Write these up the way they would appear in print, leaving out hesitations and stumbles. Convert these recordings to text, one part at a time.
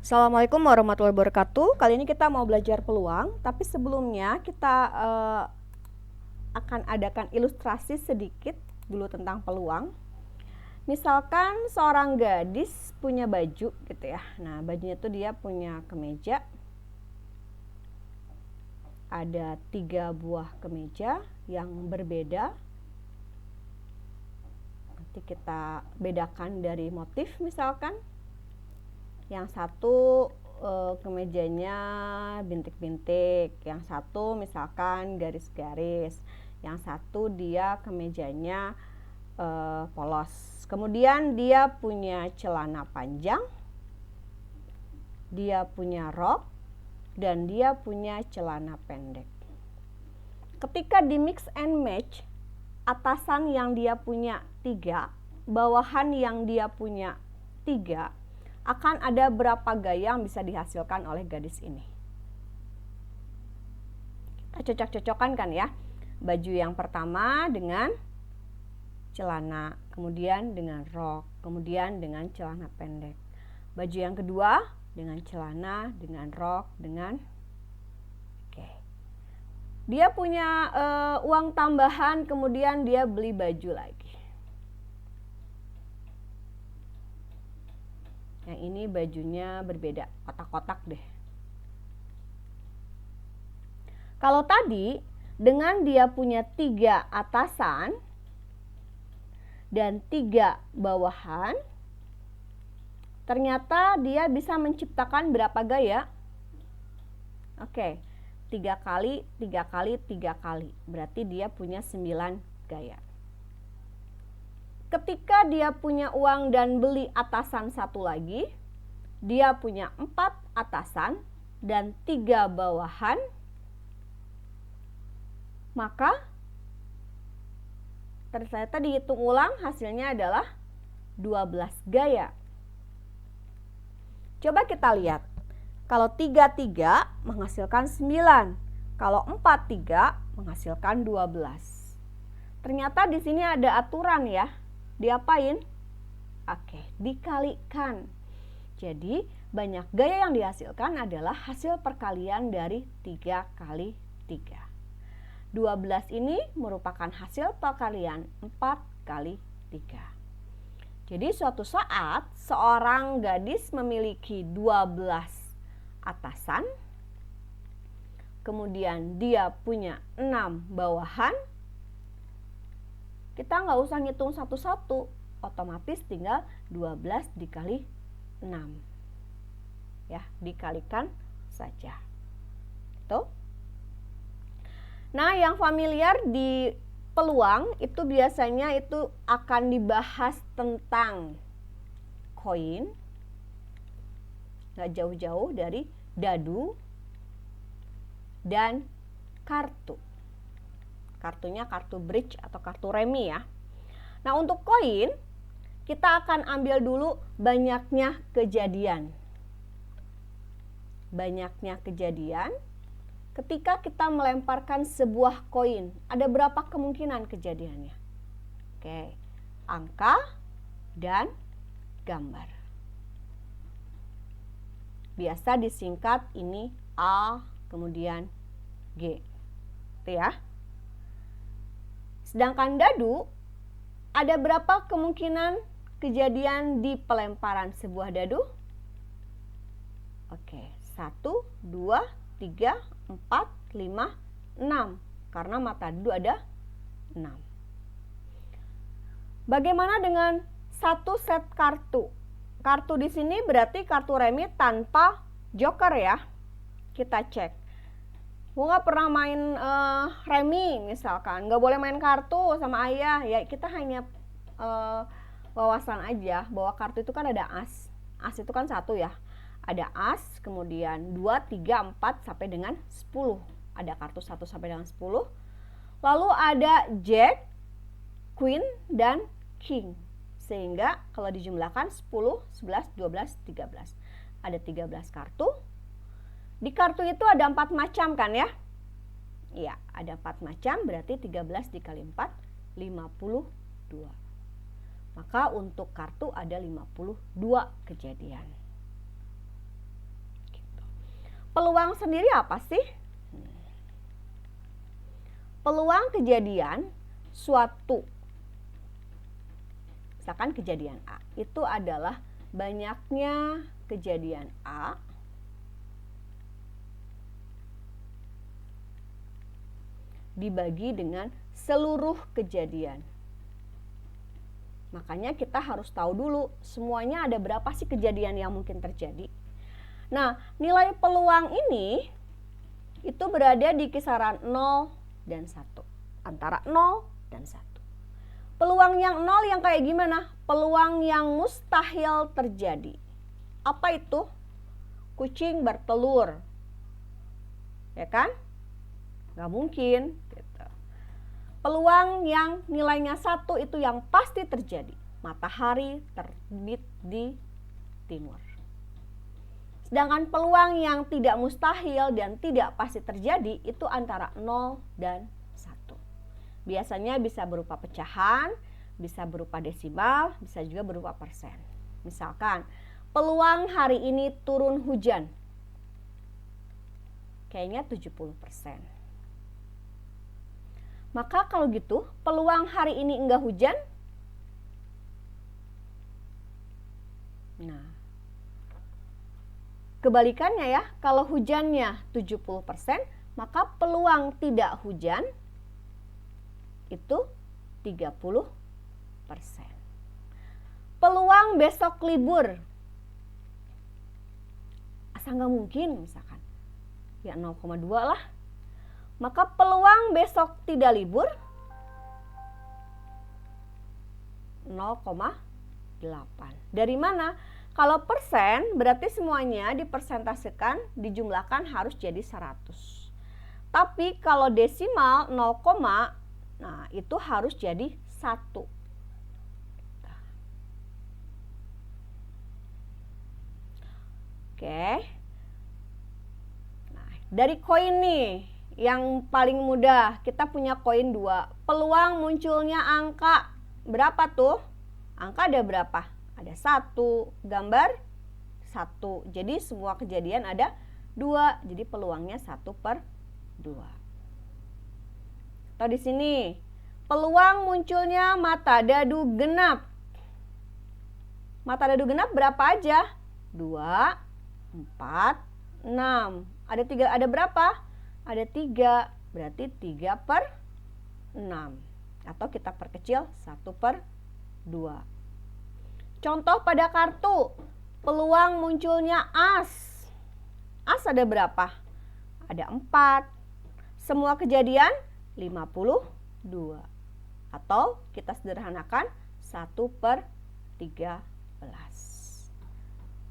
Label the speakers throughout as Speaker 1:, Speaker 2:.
Speaker 1: Assalamualaikum warahmatullahi wabarakatuh. Kali ini kita mau belajar peluang, tapi sebelumnya kita akan adakan ilustrasi sedikit dulu tentang peluang. Misalkan seorang gadis punya baju gitu ya. Nah, bajunya itu dia punya kemeja. Ada 3 buah kemeja yang berbeda. Nanti kita bedakan dari motif misalkan. Yang satu kemejanya bintik-bintik, yang satu misalkan garis-garis, yang satu dia kemejanya polos. Kemudian dia punya celana panjang, dia punya rok, dan dia punya celana pendek. Ketika di mix and match, atasan yang dia punya 3, bawahan yang dia punya 3, akan ada berapa gaya yang bisa dihasilkan oleh gadis ini. Kita cocok-cocokkan kan ya. Baju yang pertama dengan celana, kemudian dengan rok, kemudian dengan celana pendek. Baju yang kedua dengan celana, dengan rok, dengan dia punya uang tambahan, kemudian dia beli baju lagi. Yang ini bajunya berbeda, kotak-kotak deh. Kalau tadi dengan dia punya 3 atasan dan 3 bawahan, ternyata dia bisa menciptakan berapa gaya? Oke, 3 kali, 3 kali, 3 kali. Berarti dia punya 9 gaya. Ketika dia punya uang dan beli atasan satu lagi, dia punya 4 atasan dan 3 bawahan, maka ternyata dihitung ulang hasilnya adalah 12 gaya. Coba kita lihat. Kalau 3-3 menghasilkan 9. Kalau 4-3 menghasilkan 12. Ternyata di sini ada aturan ya. Diapain? Oke, dikalikan. Jadi banyak gaya yang dihasilkan adalah hasil perkalian dari 3 kali 3. 12 ini merupakan hasil perkalian 4 kali 3. Jadi suatu saat seorang gadis memiliki 12 atasan, kemudian dia punya 6 bawahan. Kita nggak usah ngitung satu-satu, otomatis tinggal 12 dikali 6. Ya, dikalikan saja. Tuh. Nah, yang familiar di peluang itu biasanya itu akan dibahas tentang koin, nggak jauh-jauh dari dadu dan kartu. Kartunya kartu bridge atau kartu remi ya. Nah, untuk koin kita akan ambil dulu banyaknya kejadian. Banyaknya kejadian ketika kita melemparkan sebuah koin, ada berapa kemungkinan kejadiannya? Oke, angka dan gambar. Biasa disingkat ini A, kemudian G. Itu ya. Sedangkan dadu, ada berapa kemungkinan kejadian di pelemparan sebuah dadu? Oke, 1, 2, 3, 4, 5, 6. Karena mata dadu ada 6. Bagaimana dengan satu set kartu? Kartu di sini berarti kartu remi tanpa joker ya. Kita cek. Gue nggak pernah main remi misalkan, nggak boleh main kartu sama ayah ya, kita hanya wawasan aja bahwa kartu itu kan ada as itu kan 1 ya, ada as, kemudian 2, 3, 4 sampai dengan 10, ada kartu 1 sampai dengan 10, lalu ada jack, queen, dan king, sehingga kalau dijumlahkan 10, 11, 12, 13, ada 13 kartu. Di kartu itu ada 4 macam kan ya? Iya, ada 4 macam, berarti 13 dikali 4, 52. Maka untuk kartu ada 52 kejadian. Peluang sendiri apa sih? Peluang kejadian suatu, misalkan kejadian A, itu adalah banyaknya kejadian A dibagi dengan seluruh kejadian. Makanya kita harus tahu dulu semuanya ada berapa sih kejadian yang mungkin terjadi. Nah, nilai peluang ini itu berada di kisaran 0 dan 1. Antara 0 dan 1. Peluang yang 0 yang kayak gimana? Peluang yang mustahil terjadi. Apa itu? Kucing bertelur. Ya kan? Nggak mungkin. Gitu. Peluang yang nilainya 1 itu yang pasti terjadi. Matahari terbit di timur. Sedangkan peluang yang tidak mustahil dan tidak pasti terjadi itu antara 0 dan 1. Biasanya bisa berupa pecahan, bisa berupa desimal, bisa juga berupa persen. Misalkan, peluang hari ini turun hujan. Kayaknya 70%. Maka kalau gitu, peluang hari ini enggak hujan? Nah, kebalikannya ya, kalau hujannya 70%, maka peluang tidak hujan itu 30%. Peluang besok libur, asa nggak mungkin misalkan, ya 0,2 lah. Maka peluang besok tidak libur 0,8. Dari mana? Kalau persen berarti semuanya dipersentasekan, dijumlahkan harus jadi 100. Tapi kalau desimal 0, nah itu harus jadi 1. Oke. Nah, dari koin nih yang paling mudah, kita punya koin 2. Peluang munculnya angka berapa tuh? Angka ada berapa? Ada 1, gambar 1. Jadi semua kejadian ada 2. Jadi peluangnya 1/2. Atau di sini, peluang munculnya mata dadu genap. Mata dadu genap berapa aja? 2, 4, 6. Ada berapa? Ada 3, berarti 3/6. Atau kita perkecil 1/2. Contoh pada kartu, peluang munculnya as. As ada berapa? Ada 4. Semua kejadian 52. Atau kita sederhanakan 1/13.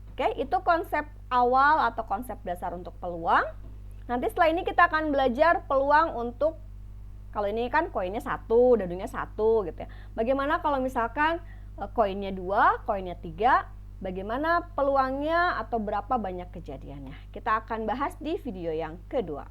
Speaker 1: Oke, itu konsep awal atau konsep dasar untuk peluang. Nanti setelah ini kita akan belajar peluang untuk, kalau ini kan koinnya 1, dadunya 1 gitu ya. Bagaimana kalau misalkan koinnya 2, koinnya 3, bagaimana peluangnya atau berapa banyak kejadiannya. Kita akan bahas di video yang kedua.